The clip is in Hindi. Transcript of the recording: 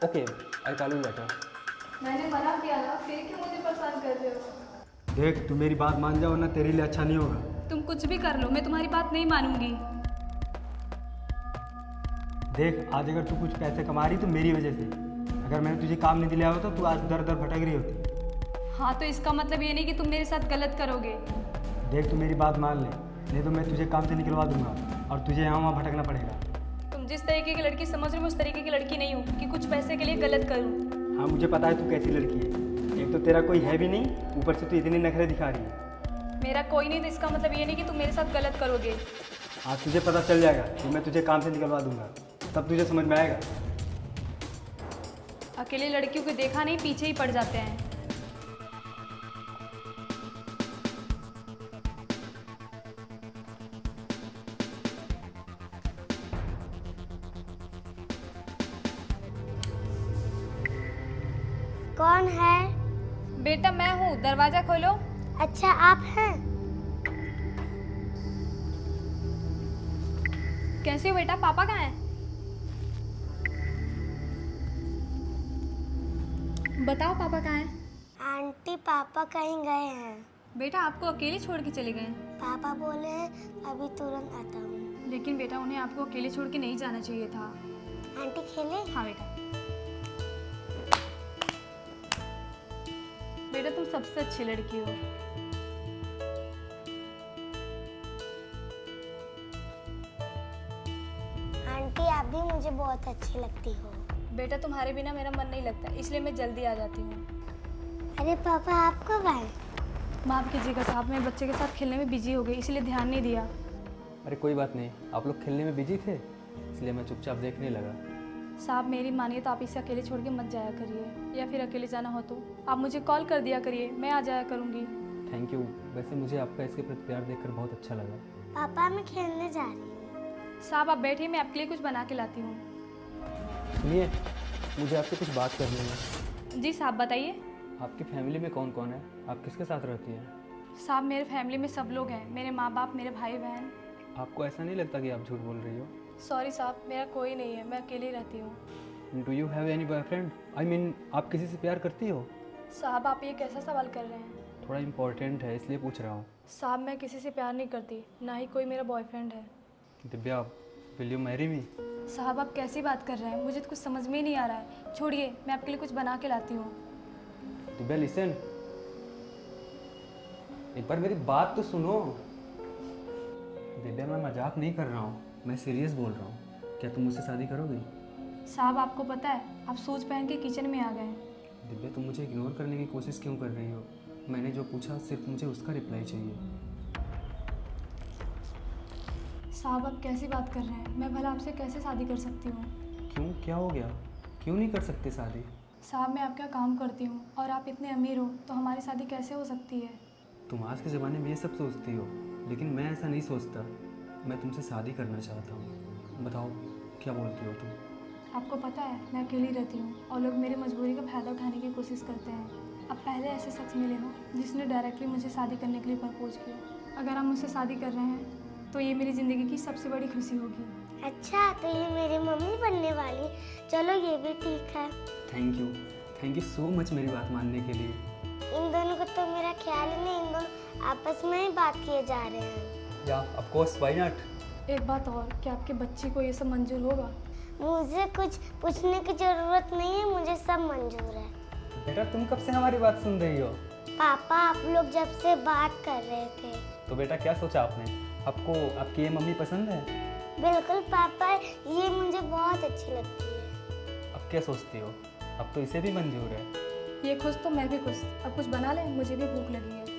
Okay I call you later. मैंने मना किया ना, फिर क्यों मुझे परेशान कर रहे हो? देख तू मेरी बात मान जाओ ना, तेरे लिए अच्छा नहीं होगा। तुम कुछ भी कर लो, मैं तुम्हारी बात नहीं मानूंगी। देख आज अगर तू कुछ पैसे कमा रही तो मेरी वजह से, अगर मैंने तुझे काम नहीं दिलाया होता तू आज दर दर भटक रही होती। हाँ तो इसका मतलब ये नहीं कि तुम मेरे साथ गलत करोगे। देख तू मेरी बात मान ले, नहीं तो मैं तुझे काम से निकलवा दूंगा और तुझे यहाँ वहाँ भटकना पड़ेगा। तुम जिस तरीके की लड़की समझ रहे हो उस तरीके की लड़की नहीं हूँ कि कुछ पैसे के लिए गलत करूँ। हाँ मुझे पता है तू कैसी लड़की है, एक तो तेरा कोई है भी नहीं, ऊपर से तू इतनी नखरे दिखा रही है। मेरा कोई नहीं तो इसका मतलब ये नहीं कि तुम मेरे साथ गलत करोगे। आज तुझे पता चल जाएगा कि मैं तुझे काम से निकलवा दूंगा, तब तुझे समझ में आएगा। अकेले लड़कियों को देखा नहीं, पीछे ही पड़ जाते हैं। कौन है? बेटा मैं हूँ, दरवाजा खोलो। अच्छा आप हैं? कैसे हो बेटा, पापा कहाँ हैं? बताओ पापा कहाँ हैं? आंटी पापा कहीं गए हैं। बेटा आपको अकेले छोड़ के चले गए। पापा बोले हैं अभी तुरंत आता हूँ। लेकिन बेटा उन्हें आपको अकेले छोड़ के नहीं जाना चाहिए था। आंटी खेले? हाँ बेटा। बेटा तुम सबसे अच्छी लड़की हो। आंटी आप भी मुझे बहुत अच्छी लगती हो। बेटा तुम्हारे बिना मेरा मन नहीं लगता, इसलिए मैं जल्दी आ जाती हूँ। अरे पापा आप कब आए? माफ़ कीजिएगा साहब, मैं बच्चे के साथ खेलने में बिजी हो गई, इसलिए ध्यान नहीं दिया। अरे कोई बात नहीं, आप लोग खेलने में बिजी थे इसलिए मैं चुपचाप देखने लगा। साहब मेरी मानिए तो आप इसे अकेले छोड़ के मत जाया करिए, या फिर अकेले जाना हो तो आप मुझे कॉल कर दिया करिए, मैं आ जाया करूँगी। थैंक यू, वैसे मुझे आपका इसके प्रति प्यार देखकर बहुत अच्छा लगा। पापा मैं खेलने जा रही हूँ। साहब आप बैठिए, मैं आपके लिए कुछ बना के लाती हूँ। सुनिए, मुझे आपसे कुछ बात करनी है। जी साहब बताइए। आपकी फैमिली में कौन कौन है, आप किसके साथ रहती हैं? साहब मेरे फैमिली में सब लोग हैं, मेरे माँ बाप, मेरे भाई बहन। आपको ऐसा नहीं लगता कि आप झूठ बोल रही हो? सॉरी साहब, मेरा कोई नहीं है, मैं अकेली रहती हूँ। Do you have any boyfriend? I mean आप किसी से प्यार करती हो? साहब आप ये कैसा सवाल कर रहे हैं? थोड़ा इम्पोर्टेंट है इसलिए पूछ रहा हूँ। साहब मैं किसी से प्यार नहीं करती, ना ही कोई मेरा बॉयफ्रेंड है। Divya, will you marry me? साहब आप कैसी बात कर रहे हैं, मुझे तो कुछ समझ में ही नहीं आ रहा है। छोड़िए, मैं आपके लिए कुछ बना के लाती हूँ। दिव्या लिसन, एक बार मेरी बात तो सुनो। दिव्या मैं मजाक नहीं कर रहा हूँ, मैं सीरियस बोल रहा हूँ। क्या तुम मुझसे शादी करोगी? साहब आपको पता है, आप सूट पहन के किचन में आ गए। दिव्या तुम मुझे इग्नोर करने की कोशिश क्यों कर रही हो? मैंने जो पूछा सिर्फ मुझे उसका रिप्लाई चाहिए। साहब आप कैसी बात कर रहे हैं, मैं भला आपसे कैसे शादी कर सकती हूँ? क्यों, क्या हो गया? क्यों नहीं कर सकते शादी? साहब मैं आपका काम करती हूँ और आप इतने अमीर हो, तो हमारी शादी कैसे हो सकती है? तुम आज के ज़माने में ये सब सोचती हो, लेकिन मैं ऐसा नहीं सोचता। मैं तुमसे शादी करना चाहता हूँ। बताओ क्या बोलती हो तुम? आपको पता है मैं अकेली रहती हूँ और लोग मेरी मजबूरी का फ़ायदा उठाने की कोशिश करते हैं। अब पहले ऐसे शख्स मिले हो जिसने डायरेक्टली मुझे शादी करने के लिए प्रपोज किया। अगर आप मुझसे शादी कर रहे हैं तो ये मेरी ज़िंदगी की सबसे बड़ी खुशी होगी। अच्छा तो ये मेरी मम्मी बनने वाली, चलो ये भी ठीक है। थैंक यू सो मच मेरी बात मानने के लिए। इन दोनों को तो मेरा ख्याल ही नहीं, इन दोनों आपस में ही बात किए जा रहे हैं। या ऑफ कोर्स, व्हाई नॉट। एक बात और, क्या आपके बच्ची को ये सब मंजूर होगा? मुझे कुछ पूछने की जरूरत नहीं है, मुझे सब मंजूर है। बेटा तुम कब से हमारी बात सुन रही हो? पापा आप लोग जब से बात कर रहे थे। तो बेटा क्या सोचा आपने? आपको आपकी ये मम्मी पसंद है? बिल्कुल पापा, ये मुझे बहुत अच्छी लगती है। अब क्या सोचती हो? अब तो इसे भी मंजूर है। ये खुश तो मैं भी खुश। अब कुछ बना लें, मुझे भी भूख लगी है।